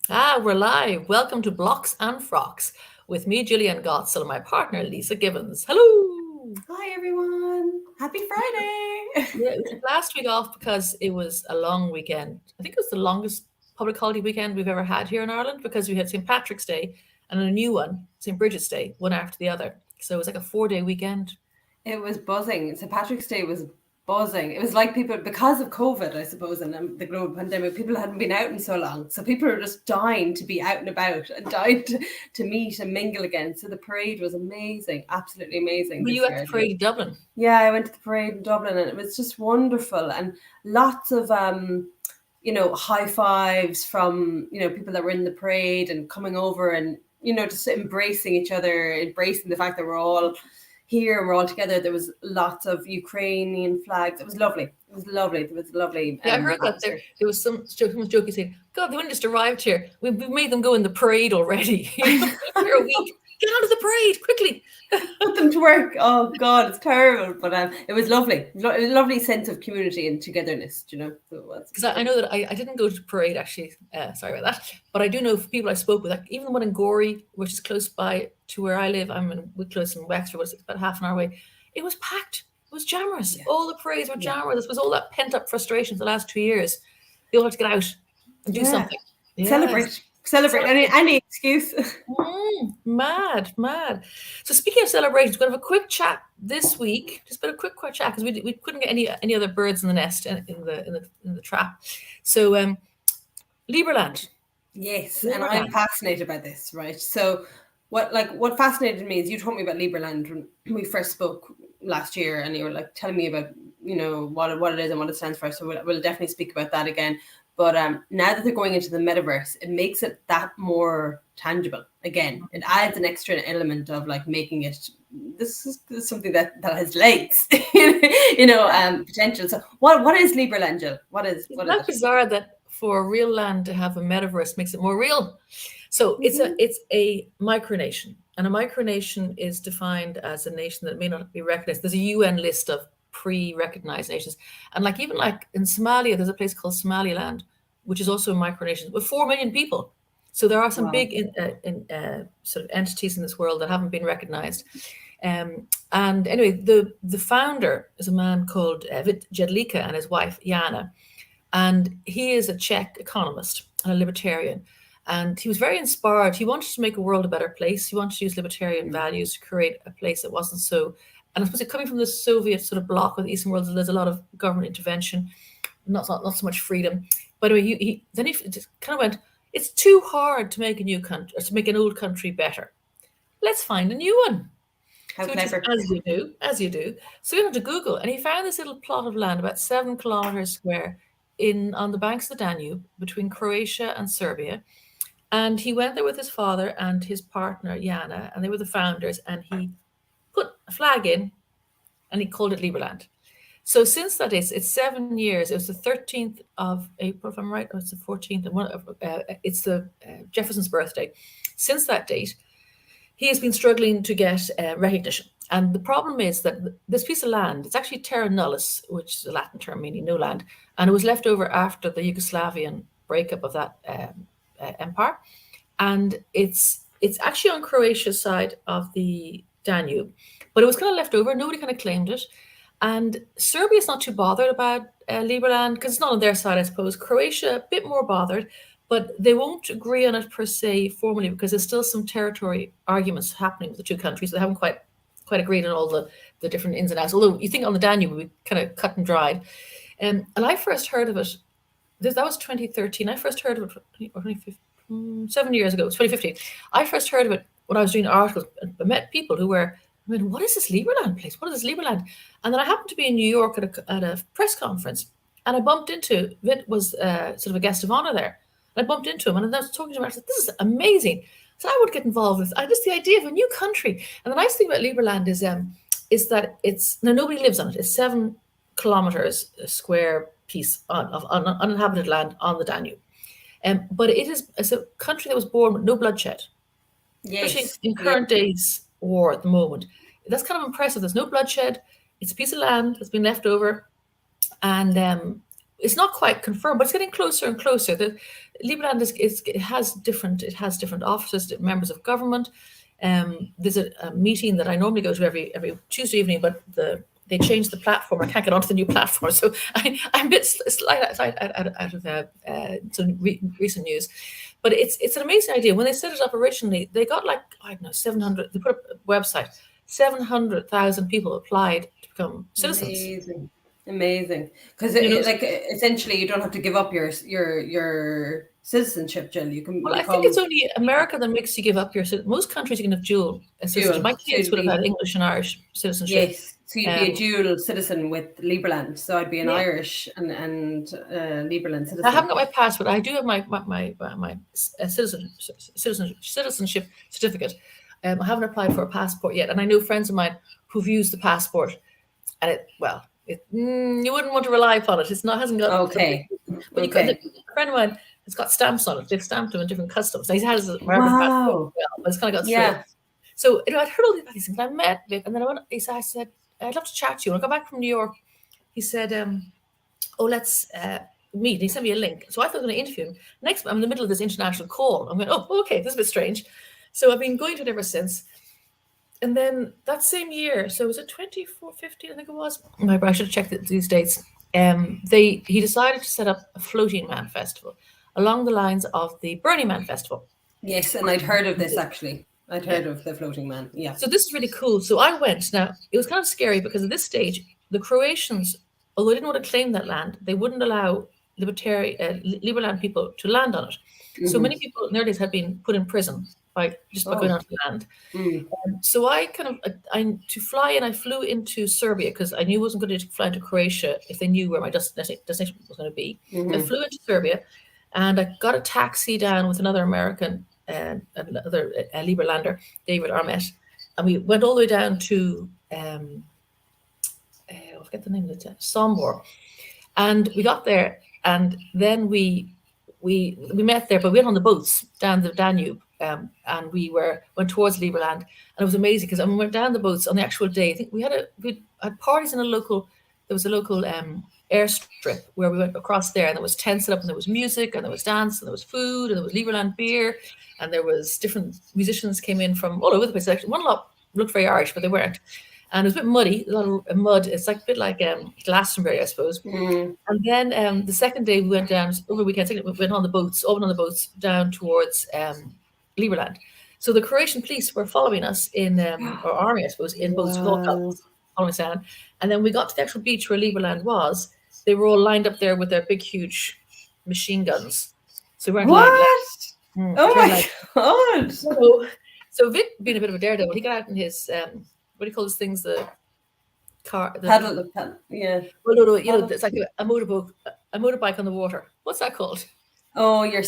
We're live. Welcome to Blocks and Frocks with me, Gillian Gottsell, and my partner, Lisa Gibbons. Hello. Hi everyone. Happy Friday. Yeah, we took last week off because it was a long weekend. I think it was the longest public holiday weekend we've ever had here in Ireland because we had St. Patrick's Day and a new one, St. Bridget's Day, one after the other. So it was like a 4-day weekend. It was buzzing. St. Patrick's Day was buzzing. It was like people, because of COVID, I suppose, and the global pandemic, people hadn't been out in so long. So people were just dying to be out and about and dying to meet and mingle again. So the parade was amazing, absolutely amazing Were this you at year, the I think. parade in Dublin? Yeah, I went to the parade in Dublin and it was just wonderful, and lots of high fives from people that were in the parade and coming over and just embracing each other, embracing the fact that we're all here and we're all together. There was lots of Ukrainian flags. It was lovely. It was lovely. There was lovely Yeah, I heard that atmosphere. there was someone joking saying, God, they only just arrived here. We've made them go in the parade already. For a week. Get out of the parade quickly. Put them to work. Oh God, it's terrible, but it was lovely. It was a lovely sense of community and togetherness. So it was. Because I know that I didn't go to the parade actually. Sorry about that. But I do know people I spoke with, like even the one in Gorey, which is close by to where I live. We're close in Wexford, but it's about half an hour away. It was packed. It was jammers. Yeah. All the parades were Yeah. jammers. This was all that pent up frustration for the last 2 years. They all had to get out and do Yeah. something. Yeah. Celebrate any excuse. Mad. So speaking of celebrations, we're going to have a quick chat this week. Just been a quick chat because we couldn't get any other birds in the nest in the trap. So Liberland. Yes, and I'm fascinated by this, right? So what fascinated me is you told me about Liberland when we first spoke last year, and you were like telling me about what it is and what it stands for. So we'll definitely speak about that again. But now that they're going into the metaverse, it makes it that more tangible. Again, it adds an extra element of like making it. This is something that has legs, potential. So what is Liberland, Jill? What is It's it? bizarre that for real land to have a metaverse makes it more real. So it's a micronation, and a micronation is defined as a nation that may not be recognized. There's a UN list of pre-recognized nations, and even like in Somalia, there's a place called Somaliland, which is also a micronation with 4 million people. So there are some Wow. big sort of entities in this world that haven't been recognized. And anyway, the founder is a man called Vit Jedlicka and his wife Jana, and he is a Czech economist and a libertarian. And he was very inspired. He wanted to make a world a better place. He wanted to use libertarian values to create a place that wasn't so. And I suppose coming from the Soviet sort of bloc of the Eastern world, there's a lot of government intervention, not so much freedom. But anyway, he just kind of went, it's too hard to make a new country, or to make an old country better. Let's find a new one. How So which is clever. as you do. So he went to Google and he found this little plot of land about 7 kilometers square in on the banks of the Danube between Croatia and Serbia. And he went there with his father and his partner Jana, and they were the founders. And he put a flag in, and he called it Liberland. So since that is, it's 7 years. It was the 13th of April, if I'm right, or it's the 14th. It's the Jefferson's birthday. Since that date, he has been struggling to get recognition. And the problem is that this piece of land, it's actually terra nullis, which is a Latin term meaning no land, and it was left over after the Yugoslavian breakup of that empire. And it's actually on Croatia's side of the Danube, but it was kind of left over. Nobody kind of claimed it. And Serbia's not too bothered about Liberland because it's not on their side, I suppose. Croatia, a bit more bothered, but they won't agree on it per se formally because there's still some territory arguments happening with the two countries. They haven't quite agreed on all the different ins and outs. Although you think on the Danube we kind of cut and dried. And I first heard of it. That was 2013. I first heard of it 7 years ago. It was 2015. I first heard of it when I was doing articles. I met people who were, I mean, what is this Liberland place? What is this Liberland? And then I happened to be in New York at a press conference, and I bumped into Vit was sort of a guest of honor there. And I bumped into him, and I was talking to him. I said, "This is amazing." So I would get involved with. I just the idea of a new country. And the nice thing about Liberland is that it's now nobody lives on it. It's 7 kilometers square piece of uninhabited land on the Danube. But it's a country that was born with no bloodshed, especially Yes. in Yeah. current days war at the moment. That's kind of impressive. There's no bloodshed. It's a piece of land that's been left over, and it's not quite confirmed, but it's getting closer and closer. The Liberland has different offices, different members of government. There's a meeting that I normally go to every Tuesday evening, but they changed the platform. I can't get onto the new platform, so I'm a bit slight out of some recent news. But it's an amazing idea. When they set it up originally, they got like, I don't know, 700. They put up a website. 700,000 people applied to become citizens. Amazing. Because like essentially, you don't have to give up your citizenship, Jill. You can. Well, I think it's only America that makes you give up your. Most countries you can have dual citizenship. My kids would have had English and Irish citizenship. Yes, so you'd be a dual citizen with Liberland. So I'd be an Irish and Liberland citizen. I haven't got my passport. I do have my citizenship certificate. I haven't applied for a passport yet, and I know friends of mine who've used the passport, and you wouldn't want to rely upon it. Hasn't got okay. But a friend of mine has got stamps on it. They've stamped them in different customs. He has a American passport, but it's kind of got through. So I'd heard all these things. And I met Vic, and then I said, I'd love to chat to you. When I got back from New York, he said, let's meet. And he sent me a link. So I thought I was going to interview him. Next, I'm in the middle of this international call. I'm going, oh, okay, this is a bit strange. So I've been going to it ever since. And then that same year, so was it 2015, I think it was? I should have checked these dates. He decided to set up a Floating Man Festival along the lines of the Burning Man Festival. Yes, and I'd heard of this actually. I'd heard of the Floating Man, yeah. So this is really cool. So I went. Now, it was kind of scary because at this stage, the Croatians, although they didn't want to claim that land, they wouldn't allow Liberland people to land on it. Mm-hmm. So many people in their days had been put in prison by going onto the land. So to fly in, I flew into Serbia because I knew I wasn't going to fly into Croatia if they knew where my destination was going to be. Mm-hmm. I flew into Serbia, and I got a taxi down with another American and another Liberlander, David Armet, and we went all the way down to I forget the name of the town, Sombor, and we got there, and then we met there, but we went on the boats down the Danube. And we went towards Liberland, and it was amazing because we went down the boats on the actual day. I think we had parties in there was a local airstrip where we went across there, and there was tents set up, and there was music, and there was dance, and there was food, and there was Liberland beer, and there was different musicians came in from all over the place. Actually, one lot looked very Irish, but they weren't. And it was a bit muddy, a lot of mud. It's like a bit like Glastonbury, I suppose. Mm. And then the second day we went down over the weekend. We went on the boats down towards Liberland. So the Croatian police were following us in, or army, I suppose, in boats, following us down. And then we got to the actual beach where Liberland was. They were all lined up there with their big, huge machine guns. So we weren't oh my God! So Vic, being a bit of a daredevil, he got out in his what do you call those things? The car, paddle, yeah. Well, no, it's like a motorbike on the water. What's that called? Oh, your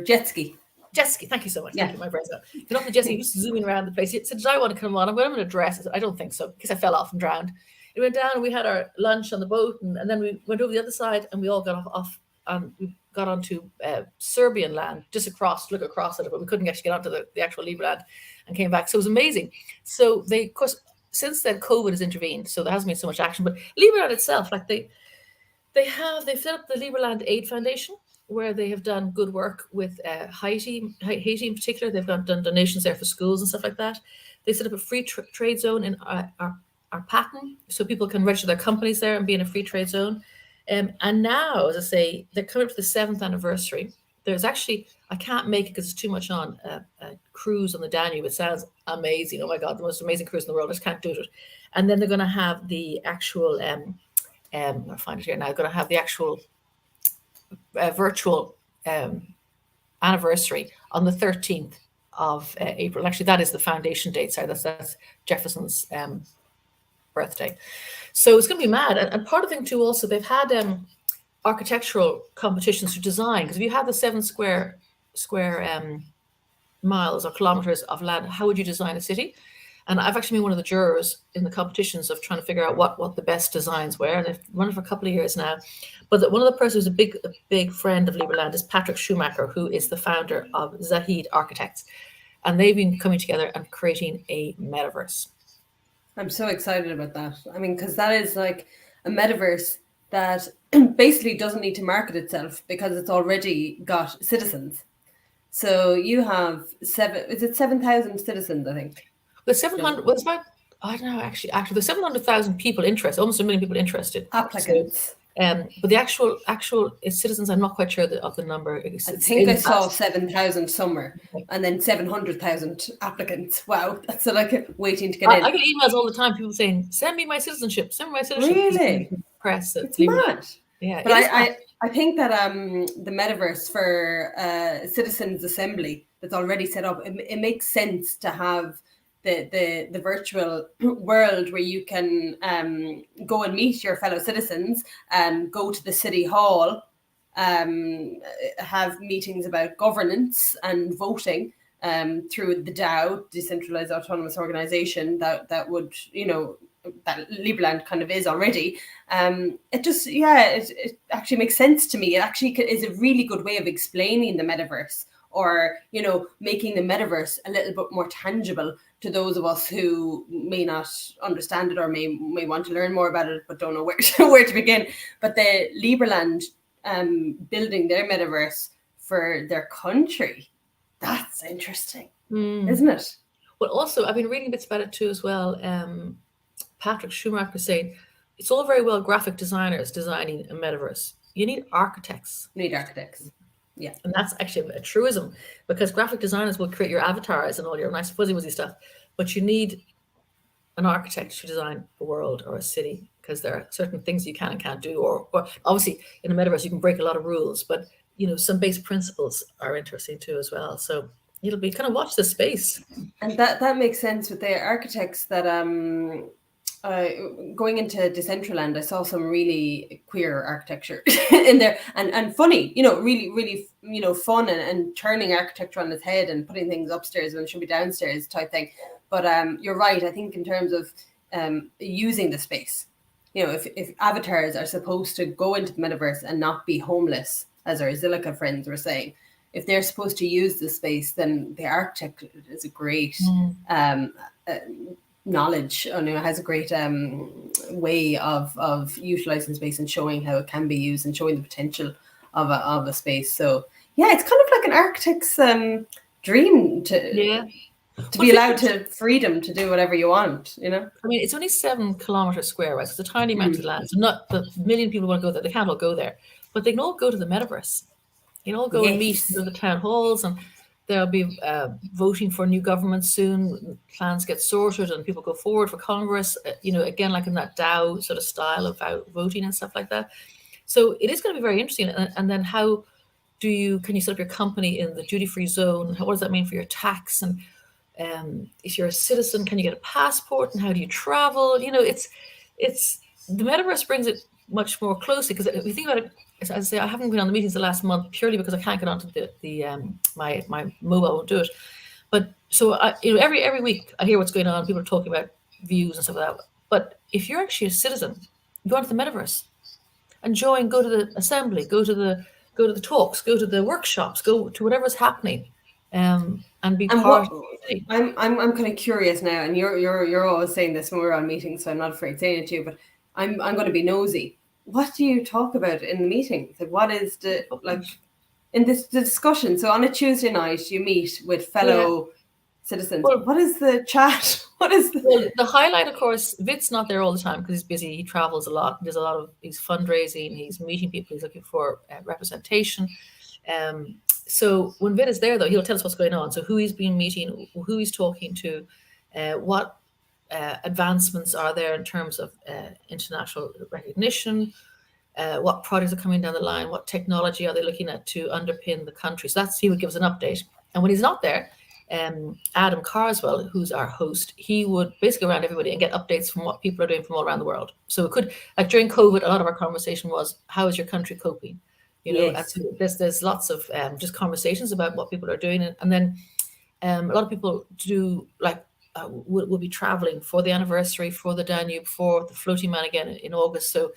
jet ski. Jet ski, thank you so much. Yeah. Thank you, my brain's out. Get off the jet ski, just zooming around the place. He said, did I want to come on? I'm going to dress. I said, I don't think so, because I fell off and drowned. We went down and we had our lunch on the boat, and then we went over the other side, and we all got off and we got onto Serbian land, just look across at it, but we couldn't actually get onto the actual Liberland and came back. So it was amazing. So they, of course, since then COVID has intervened, so there hasn't been so much action. But Liberland itself, like they've set up the Liberland Aid Foundation, where they have done good work with Haiti in particular. They've done donations there for schools and stuff like that. They set up a free trade zone in our patent, so people can register their companies there and be in a free trade zone. And now, as I say, they're coming up to the 7th anniversary. There's actually, I can't make it because it's too much on, a cruise on the Danube. It sounds amazing. Oh my God, the most amazing cruise in the world. I just can't do it. And then they're going to have the actual, I'll find it here now, they're going to have the actual virtual anniversary on the 13th of April. Actually, that is the foundation date. Sorry, that's Jefferson's birthday. So it's going to be mad. And part of the thing too, also, they've had architectural competitions to design, because if you have the 7 square miles or kilometers of land, how would you design a city? And I've actually been one of the jurors in the competitions of trying to figure out what the best designs were. And I've run it for a couple of years now. But one of the persons who's a big friend of Liberland is Patrick Schumacher, who is the founder of Zahid Architects. And they've been coming together and creating a metaverse. I'm so excited about that. I mean, because that is like a metaverse that basically doesn't need to market itself because it's already got citizens. So you have 7,000 citizens, I think. The 700 was about, I don't know, actually, there's 700,000 people interested, almost 1 million people interested. Applicants. So, but the actual citizens, I'm not quite sure of the number. I think I saw 7,000 somewhere, and then 700,000 applicants. Wow, that's like waiting to get in. I get emails all the time, people saying, "Send me my citizenship. Send me my citizenship." Really? Press it's mad. Yeah, but I think that the metaverse for citizens assembly that's already set up, it makes sense to have the virtual world where you can go and meet your fellow citizens, go to the city hall, have meetings about governance and voting through the DAO, decentralized autonomous organization, that would, that Liberland kind of is already. It actually makes sense to me. It actually is a really good way of explaining the metaverse, or making the metaverse a little bit more tangible to those of us who may not understand it, or may want to learn more about it but don't know where to begin. But the Liberland building their metaverse for their country, that's interesting, isn't it? Well, also, I've been reading bits about it too as well. Patrick Schumacher saying it's all very well graphic designers designing a metaverse. You need architects. Yeah. And that's actually a truism, because graphic designers will create your avatars and all your nice fuzzy stuff, but you need an architect to design a world or a city, because there are certain things you can and can't do, or obviously in a metaverse you can break a lot of rules, but some basic principles are interesting too as well. So it'll be kind of watch the space. And that makes sense with the architects that going into Decentraland, I saw some really queer architecture in there, and funny, really fun, and turning architecture on its head and putting things upstairs when it should be downstairs type thing. But you're right. I think in terms of using the space, if avatars are supposed to go into the metaverse and not be homeless, as our Zilica friends were saying, if they're supposed to use the space, then the architect is a great knowledge, has a great way of utilizing space and showing how it can be used and showing the potential of a space. So yeah, it's kind of like an architect's dream to be allowed to freedom to do whatever you want. I mean, it's only 7 kilometers square, right? So it's a tiny amount of land. So not the million people want to go there. They can't all go there, but they can all go to the metaverse. You can all go and meet in the town halls, and there'll be voting for new government soon. Plans get sorted and people go forward for Congress, again, like in that DAO sort of style of voting and stuff like that. So it is going to be very interesting. And then how can you set up your company in the duty-free zone? What does that mean for your tax? And if you're a citizen, can you get a passport? And how do you travel? It's the metaverse brings it much more closely, because if you think about it, as I say, I haven't been on the meetings the last month purely because I can't get onto my mobile won't do it. But so every week I hear what's going on. People are talking about views and stuff like that. But if you're actually a citizen, you go onto the metaverse and join, go to the assembly, go to the talks, go to the workshops, go to whatever's happening, and be part of the city. I'm kind of curious now, and you're always saying this when we're on meetings, so I'm not afraid saying it to you, but I'm going to be nosy. What do you talk about in the meeting? Like, what is in the discussion? So on a Tuesday night, you meet with fellow citizens. Well, what is the chat? The highlight, of course, Vit's not there all the time because he's busy. He travels a lot. He's fundraising. He's meeting people. He's looking for representation. So when Vit is there, though, he'll tell us what's going on. So who he's been meeting, who he's talking to, what advancements are there in terms of international recognition, what projects are coming down the line, what technology are they looking at to underpin the country. So he would give us an update. And when he's not there, Adam Carswell, who's our host, he would basically go around everybody and get updates from what people are doing from all around the world. So it could, like during COVID, a lot of our conversation was, how is your country coping? And so there's lots of just conversations about what people are doing. And then a lot of people do will be traveling for the anniversary, for the Danube, for the Floating Man again in August. So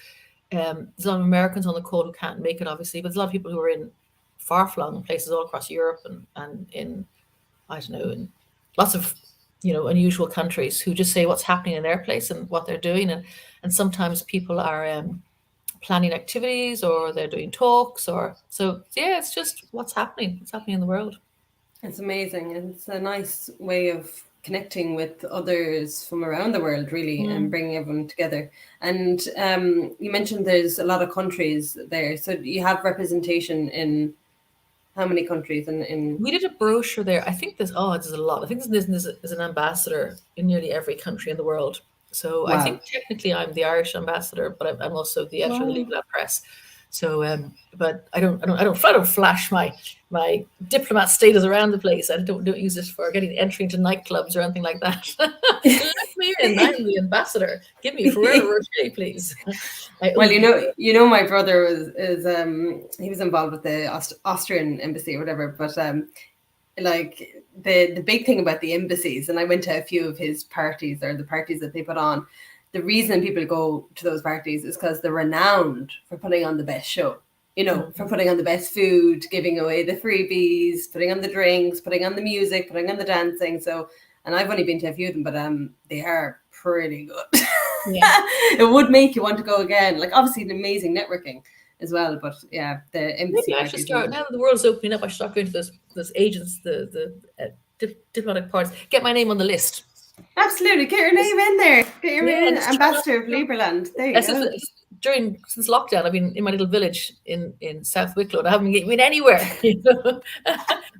there's a lot of Americans on the call who can't make it, obviously, but there's a lot of people who are in far-flung places all across Europe and in, I don't know, in lots of, unusual countries who just say what's happening in their place and what they're doing. And sometimes people are planning activities, or they're doing talks, or so. Yeah, it's just what's happening. What's happening in the world. It's amazing. It's a nice way of connecting with others from around the world, really, and bringing everyone together. And you mentioned there's a lot of countries there. So you have representation in how many countries? In We did a brochure there. I think there's a lot. I think there's an ambassador in nearly every country in the world. So I wow, think technically I'm the Irish ambassador, but I'm also the editor of the wow. Liberland Press. So, but I don't flash my diplomat status around the place. I don't use it for getting entry into nightclubs or anything like that. Let me in. I'm the ambassador. Give me Ferrero Rocher, please. Well, my brother he was involved with the Austrian embassy or whatever, but like the big thing about the embassies, and I went to a few of his parties, or the parties that they put on. The reason people go to those parties is because they're renowned for putting on the best show. For putting on the best food, giving away the freebies, putting on the drinks, putting on the music, putting on the dancing. So, and I've only been to a few of them, but they are pretty good. Yeah. It would make you want to go again. Like, obviously, an amazing networking as well, but yeah, the embassy Maybe I should parties. start now that the world's opening up. I should start going to those agents, the diplomatic parties. Get my name on the list. Absolutely, get your name in there. Get your name in, Just ambassador of Liberland. There you go. Since lockdown, I've been in my little village in South Wicklow. I haven't been anywhere. I have to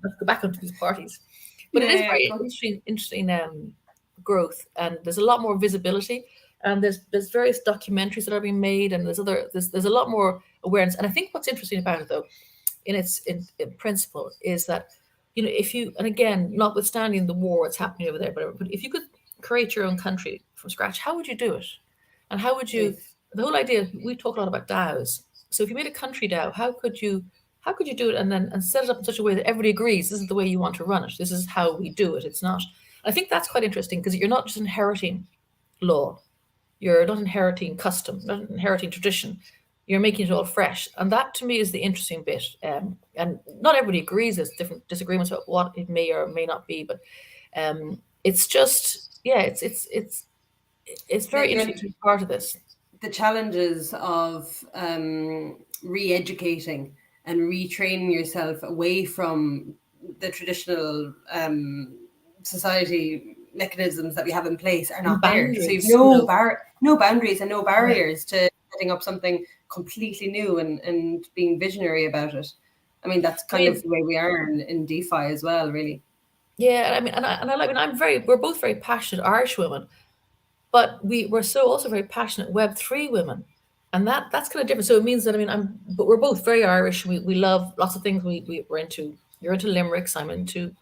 go back onto these parties, but it is very Cool. interesting growth, and there's a lot more visibility. And there's various documentaries that are being made, and there's a lot more awareness. And I think what's interesting about it, though, in principle, is that if you, and again, notwithstanding the war that's happening over there, but if you could create your own country from scratch, how would you do it? And how would you? Yes. The whole idea, we talk a lot about DAOs. So if you made a country DAO, how could you do it and set it up in such a way that everybody agrees this is the way you want to run it? This is how we do it. It's not. I think that's quite interesting, because you're not just inheriting law. You're not inheriting custom, not inheriting tradition. You're making it all fresh, and that to me is the interesting bit. And not everybody agrees. There's different disagreements about what it may or may not be, but it's just it's very interesting to be part of this. The challenges of re-educating and retraining yourself away from the traditional society mechanisms that we have in place are not there. So you've no boundaries and no barriers to setting up something completely new and being visionary about it. I mean, that's kind of the way we are in DeFi as well, really. Yeah, I mean, we're both very passionate Irish women, but we're so also very passionate Web3 women, and that's kind of different. So it means that, I mean, but we're both very Irish. We love lots of things. We're into. You're into limericks. I'm into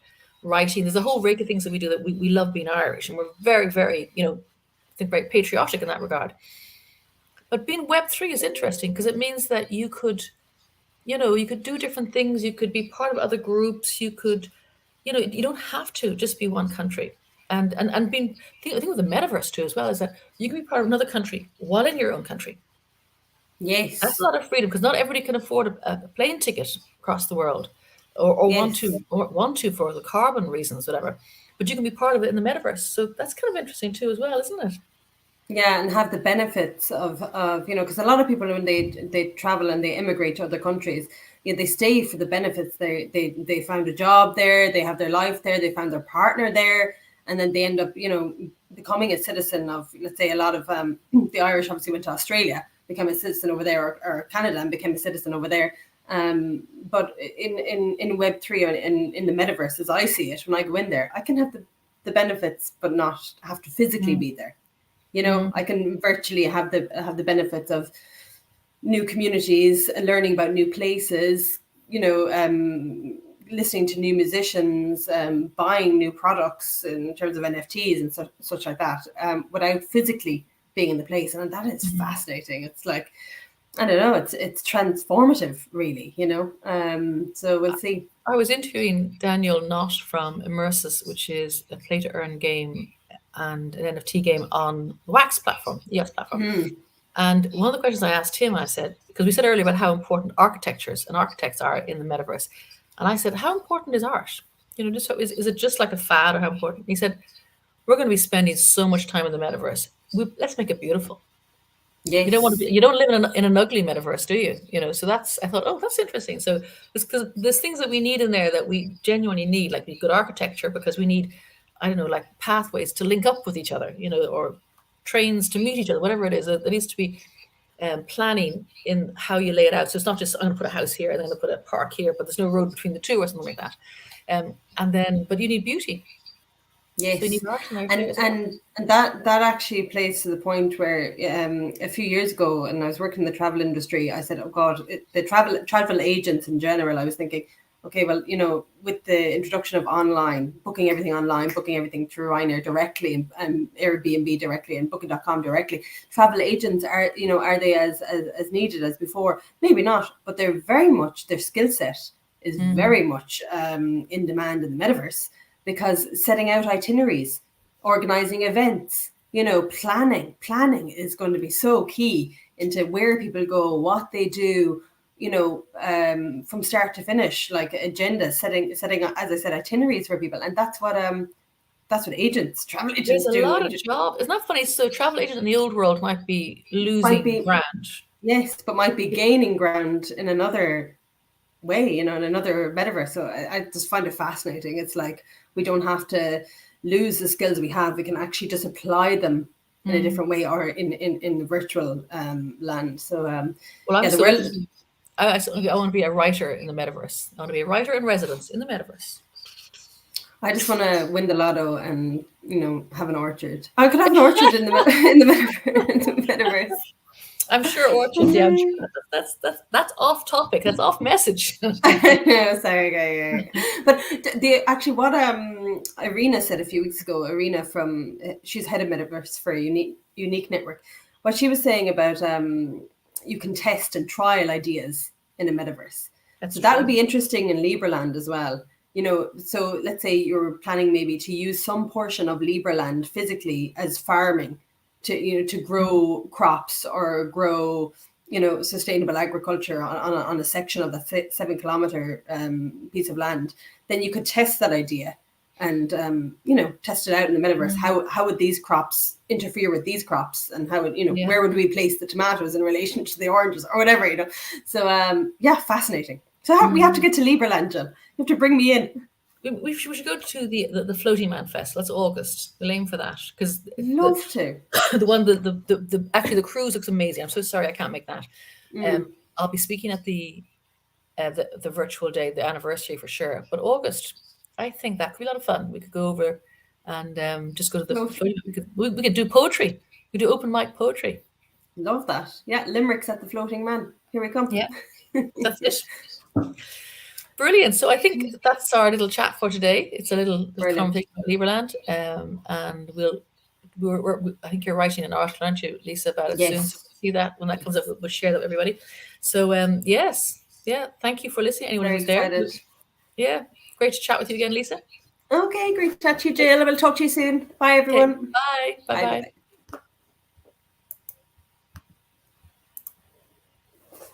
writing. There's a whole range of things that we do that we love being Irish, and we're very, very, I think very patriotic in that regard. But being Web3 is interesting because it means that you could do different things. You could be part of other groups. You could, you don't have to just be one country. And being, I think with the metaverse too, as well, is that you can be part of another country while in your own country. Yes. That's a lot of freedom, because not everybody can afford a plane ticket across the world, or Yes. want to for the carbon reasons, whatever. But you can be part of it in the metaverse. So that's kind of interesting too, as well, isn't it? Yeah, and have the benefits of because a lot of people, when they travel and they immigrate to other countries, they stay for the benefits. They found a job there, they have their life there, they found their partner there, and then they end up becoming a citizen of, let's say, a lot of the Irish obviously went to Australia, became a citizen over there, or Canada and became a citizen over there. But in Web3 or in the metaverse, as I see it, when I go in there, I can have the benefits but not have to physically be there. I can virtually have the benefits of new communities, learning about new places, listening to new musicians, buying new products in terms of NFTs and such like that, without physically being in the place. And that is fascinating. It's like, I don't know, it's transformative, really, so we'll see. I was interviewing Daniel Knott from Immersus, which is a play to earn game and an NFT game on the Wax platform, the EOS platform. And one of the questions I asked him, I said, because we said earlier about how important architectures and architects are in the metaverse. And I said, how important is art? Is it just like a fad, or how important? He said, we're going to be spending so much time in the metaverse. Let's make it beautiful. Yes. You don't live in an ugly metaverse, do you? So I thought, oh, that's interesting. So because there's things that we need in there that we genuinely need, like good architecture, because we need, I don't know, like pathways to link up with each other, or trains to meet each other, whatever it is. There needs to be planning in how you lay it out. So it's not just, I'm going to put a house here and then I'm going to put a park here, but there's no road between the two or something like that. But you need beauty. Yes, so you need art in there and too, well. and that actually plays to the point where a few years ago, and I was working in the travel industry, I said, oh God, the travel agents in general, I was thinking, okay, well, with the introduction of booking everything through Ryanair directly and Airbnb directly and Booking.com directly, travel agents are they as needed as before? Maybe not, but they're very much, their skill set is very much in demand in the metaverse, because setting out itineraries, organizing events, planning is going to be so key into where people go, what they do, from start to finish, like agenda setting, as I said, itineraries for people. And that's what travel agents There's a do. lot of job. Isn't that funny? So travel agent in the old world might be losing ground. Yes, but might be gaining ground in another way, in another metaverse. So I just find it fascinating. It's like we don't have to lose the skills we have. We can actually just apply them in a different way, or in the virtual land. So well, I'm so interested. I want to be a writer in the metaverse. I want to be a writer in residence in the metaverse. I just want to win the lotto and have an orchard. I could have an orchard in the metaverse. I'm sure orchard. Yeah, I'm sure that's off topic. That's off message. Sorry, yeah. But what Irina said a few weeks ago. Irina she's head of metaverse for Unique Network. What she was saying about you can test and trial ideas in a metaverse. That would be interesting in Liberland as well. So let's say you're planning maybe to use some portion of Liberland physically as farming to grow crops or grow sustainable agriculture on a section of the 7 kilometer piece of land. Then you could test that idea and test it out in the metaverse. How would these crops interfere with these crops, and how would where would we place the tomatoes in relation to the oranges or whatever, so fascinating. So we have to get to Liberland, Jill. You have to bring me in. We should go to the Floating Man Fest. That's August. We'll aim for that, because love to. The one actually the cruise looks amazing. I'm so sorry I can't make that. I'll be speaking at the virtual day, the anniversary for sure. But August, I think that could be a lot of fun. We could go over and just go to the. We could do poetry. We could do open mic poetry. Love that. Yeah, limericks at the Floating Man. Here we come. Yeah, that's it. Brilliant. So I think that's our little chat for today. It's a little conversation about Liberland, and I think you're writing an article, aren't you, Lisa, about it soon? So we'll see that when that comes up. We'll share that with everybody. So yes, thank you for listening. Anyone who's there, yeah, great to chat with you again, Lisa. Okay, great to chat to you, Jill. I will talk to you soon. Bye, everyone. Okay. Bye. Bye.